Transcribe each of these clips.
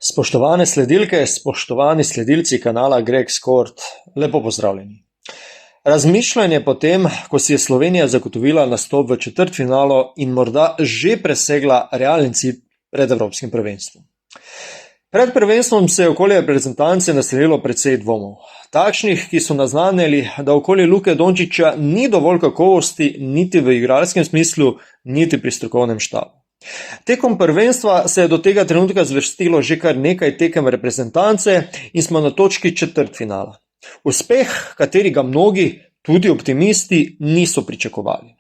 Spoštovane sledilke, spoštovani sledilci kanala Greg Skort, lepo pozdravljeni. Razmišljanje po tem, ko si je Slovenija zagotovila nastop v četrtfinalu in morda že presegla realni cilj pred evropskim prvenstvom. Pred prvenstvom se je okoli reprezentance naselilo precej dvomov. Takšnih, ki so naznanjali, da okoli Luke Dončića ni dovolj kakovosti niti v igralskem smislu, niti pri strokovnem štabu. Tekom prvenstva se je do tega trenutka zvrstilo že kar nekaj tekem reprezentance in smo na točki četrtfinala. Uspeh, katerega mnogi, tudi optimisti, niso pričakovali.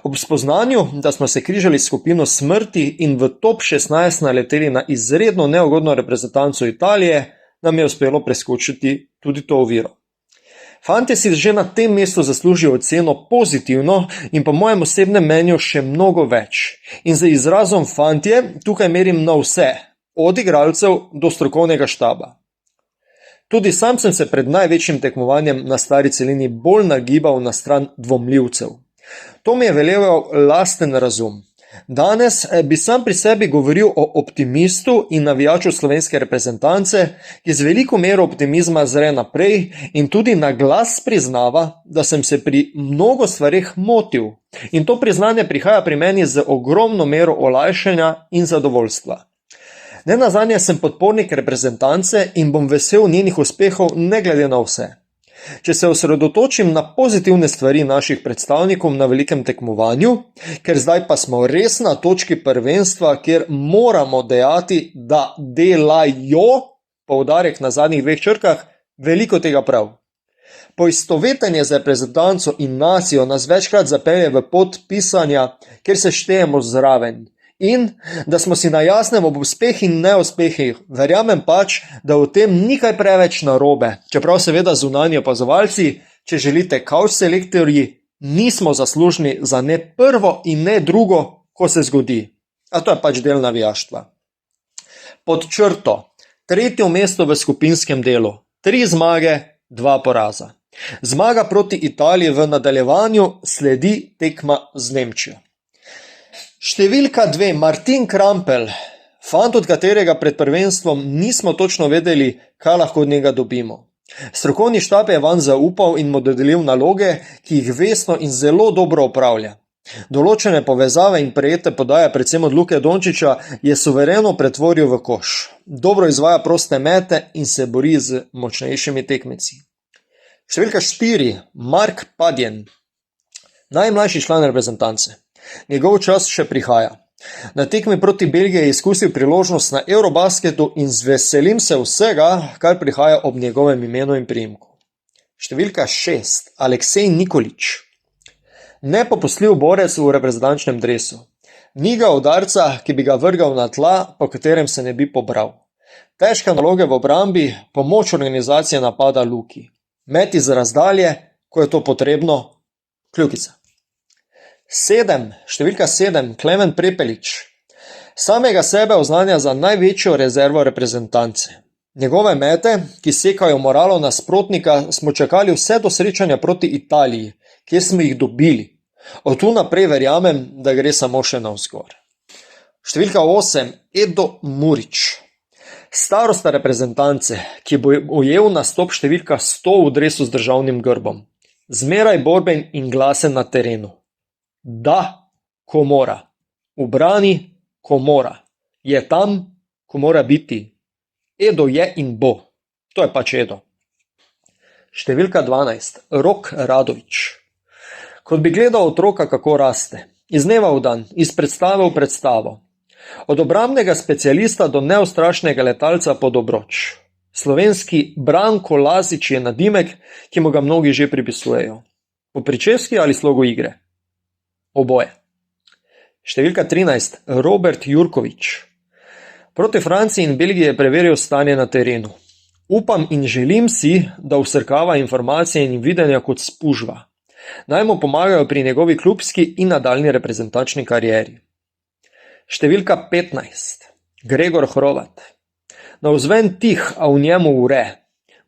Ob spoznanju, da smo se križali s skupino smrti in v top 16 naleteli na izredno neugodno reprezentanco Italije, nam je uspelo preskočiti tudi to oviro. Fantje si že na tem mestu zaslužijo oceno pozitivno in po mojem osebnem mnenju še mnogo več. In z izrazom fantje tukaj merim na vse, od igralcev do strokovnega štaba. Tudi sam sem se pred največjim tekmovanjem na stari celini bolj nagibal na stran dvomljivcev. To mi je veleval lasten razum. Danes bi sam pri sebi govoril o optimistu in navijaču slovenske reprezentance, ki z veliko mero optimizma zre naprej in tudi na glas priznava, da sem se pri mnogo stvareh motil. In to priznanje prihaja pri meni z ogromno mero olajšanja in zadovoljstva. Nenazadnje sem podpornik reprezentance in bom vesel njenih uspehov ne glede na vse. Če se osredotočim na pozitivne stvari naših predstavnikov na velikem tekmovanju, ker zdaj pa smo res na točki prvenstva, kjer moramo dejati, da delajo, poudarek na zadnjih dveh črkah, veliko tega prav. Poistovetenje z reprezentanco in nacijo nas večkrat zapelje v pot pisanja, kjer se štejemo zraven. In da smo si na jasnem ob uspehih in neuspehih, verjamem pač, da v tem ni kaj preveč narobe, čeprav seveda zunanji opazovalci, če želite couch selektorji, nismo zaslužni za ne prvo in ne drugo, ko se zgodi. A to je pač del navijaštva. Pod črto, 3. mesto v skupinskem delu, 3 zmage, 2 poraza. Zmaga proti Italiji v nadaljevanju, sledi tekma z Nemčijo. Številka 2, Martin Krampelj, fant, od katerega pred prvenstvom nismo točno vedeli, kaj lahko od njega dobimo. Strokovni štab je vanj zaupal in mu dodelil naloge, ki jih vestno in zelo dobro opravlja. Določene povezave in prejete podaje, predvsem od Luke Dončića, je suvereno pretvoril v koš. Dobro izvaja proste mete in se bori z močnejšimi tekmeci. Številka 4, Mark Padjen, najmlajši član reprezentance. Njegov čas še prihaja. Na tekmi proti Belgiji je izkusil priložnost na Eurobasketu in veselim se vsega, kar prihaja ob njegovem imenu in priimku. Številka 6, Aleksej Nikolić. Nepopustljiv borec v reprezentančnem dresu. Ni ga udarca, ki bi ga vrgal na tla, po katerem se ne bi pobral. Težke naloge v obrambi, pomoč organizacije napada Luki. Meti z razdalje, ko je to potrebno, kljukica. Številka 7, Klemen Prepelič. Samega sebe oznanja za največjo rezervo reprezentance. Njegove mete, ki sekajo moralo nasprotnika, smo čakali vse do srečanja proti Italiji, kjer smo jih dobili. Od tu naprej verjamem, da gre samo še navzgor. Številka 8, Edo Murić. Starosta reprezentance, ki bo ujel nastop številka 100 v dresu z državnim grbom. Zmeraj borben in glasen na terenu. Da, ko mora. Ubrani, ko mora. Je tam, ko mora biti. Edo je in bo. To je pač Edo. Številka 12. Rok Radović. Kot bi gledal otroka, kako raste. Iz dneva v dan, iz predstave v predstavo. Od obrambnega specialista do neustrašnega letalca pod obroč. Slovenski Branko Lazić je nadimek, ki mu ga mnogi že pripisujejo. Po pričeski ali slogu igre? Oboje. Številka 13. Robert Jurković. Proti Franciji in Belgiji je preveril stanje na terenu. Upam in želim si, da vsrkava informacije in videnja kot spužva. Naj mu pomagajo pri njegovi klubski in nadaljni reprezentančni karieri. Številka 15. Gregor Hrovat. Navzven tih, a v njemu ure.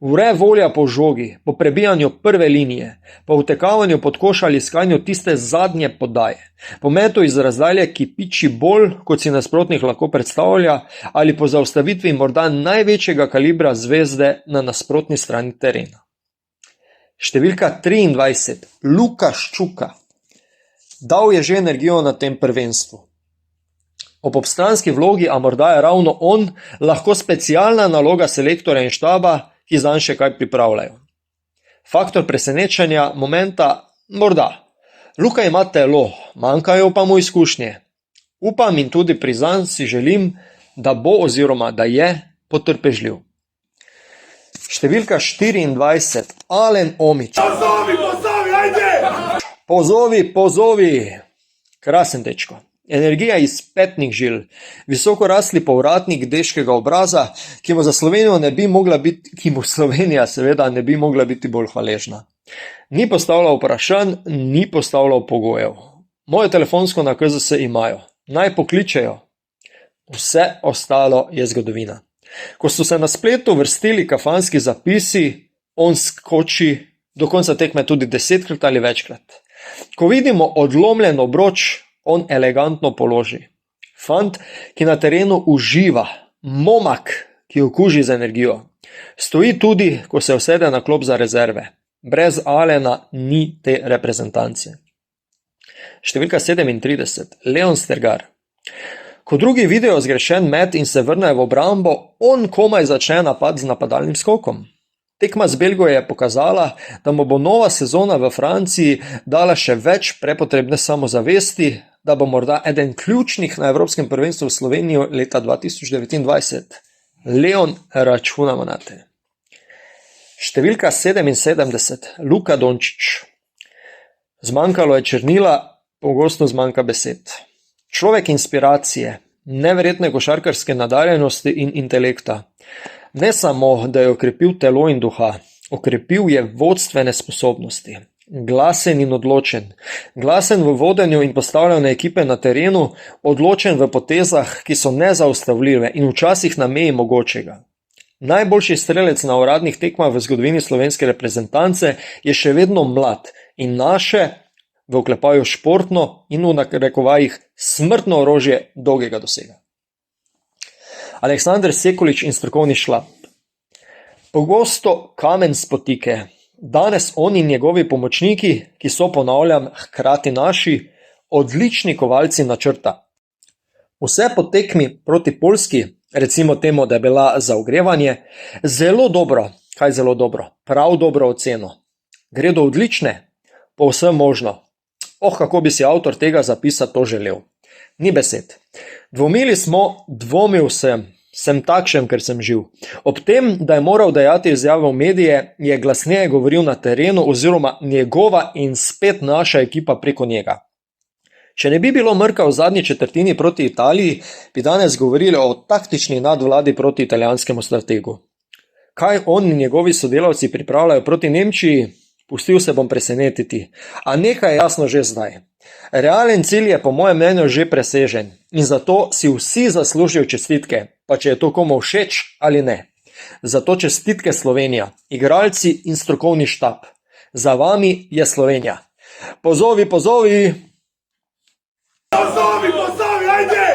Vre volja po žogi, po prebijanju prve linije, po vtekavanju pod koš ali iskanju tiste zadnje podaje, po metu iz razdalje, ki piči bolj, kot si nasprotnik lahko predstavlja, ali po zaustavitvi morda največjega kalibra zvezde na nasprotni strani terena. Številka 23. Luka Ščuka. Dal je že energijo na tem prvenstvu. Ob obstranski vlogi, a morda je ravno on, lahko specialna naloga selektorja in štaba, ki zanj še kaj pripravljajo. Faktor presenečenja, momenta, morda. Luka ima telo, manjkajo pa mu izkušnje. Upam in tudi priznan si želim, da bo oziroma da je potrpežljiv. Številka 24. Alen Omić. Pozovi! Krasen dečko. Energija iz petnih žil, visoko rasli povratnik deškega obraza, ki mu Slovenija seveda ne bi mogla biti bolj hvaležna. Ni postavljal vprašanj, ni postavljal pogojev. Moje telefonsko na KZS imajo. Naj pokličejo. Vse ostalo je zgodovina. Ko so se na spletu vrstili kafanski zapisi, on skoči do konca tekme tudi 10krat ali večkrat. Ko vidimo odlomljen obroč, on elegantno položi. Fant, ki na terenu uživa, momak, ki okuži z energijo. Stoji tudi, ko se usede na klop za rezerve. Brez Alena ni te reprezentance. Številka 37. Leon Stergar. Ko drugi vidijo zgrešen met in se vrnejo v obrambo, on komaj začne napad z napadalnim skokom. Tekma z Belgijo je pokazala, da mu bo nova sezona v Franciji dala še več prepotrebne samozavesti, da bo morda eden ključnih na Evropskem prvenstvu v Sloveniji leta 2029. Leon, računamo na te. Številka 77. Luka Dončić. Zmanjkalo je črnila, pogosto zmanjka besed. Človek inspiracije, neverjetne košarkarske nadarjenosti in intelekta. Ne samo, da je okrepil telo in duha, okrepil je vodstvene sposobnosti. Glasen in odločen. Glasen v vodenju in postavljanju ekipe na terenu, odločen v potezah, ki so nezaustavljive in včasih na meji mogočega. Najboljši strelec na uradnih tekmah v zgodovini slovenske reprezentance je še vedno mlad in naše, v oklepaju športno in v narekovajih smrtno orožje dolgega dosega. Aleksander Sekulič in strokovni štab. Pogosto kamen spotike. Danes on in njegovi pomočniki, ki so, ponavljam, hkrati naši, odlični kovalci načrta. Vse po tekmi proti Poljski, recimo temu, da je bila za ogrevanje, zelo dobro, prav dobro oceno. Gredo odlične? Povsem možno. Kako bi si avtor tega zapisa to želel. Ni besed. Dvomili smo, dvomil sem takšen, ker sem živ. Ob tem, da je moral dajati izjave v medije, je glasneje govoril na terenu oziroma njegova in spet naša ekipa preko njega. Če ne bi bilo mrka v zadnji četrtini proti Italiji, bi danes govorili o taktični nadvladi proti italijanskemu strategu. Kaj on in njegovi sodelavci pripravljajo proti Nemčiji? Pustil se bom presenetiti, a nekaj je jasno že zdaj. Realen cilj je po mojem mnenju že presežen in zato si vsi zaslužijo čestitke, pa če je to komu všeč ali ne. Zato čestitke Slovenija, igralci in strokovni štab. Za vami je Slovenija. Pozovi! Pozovi, ajde!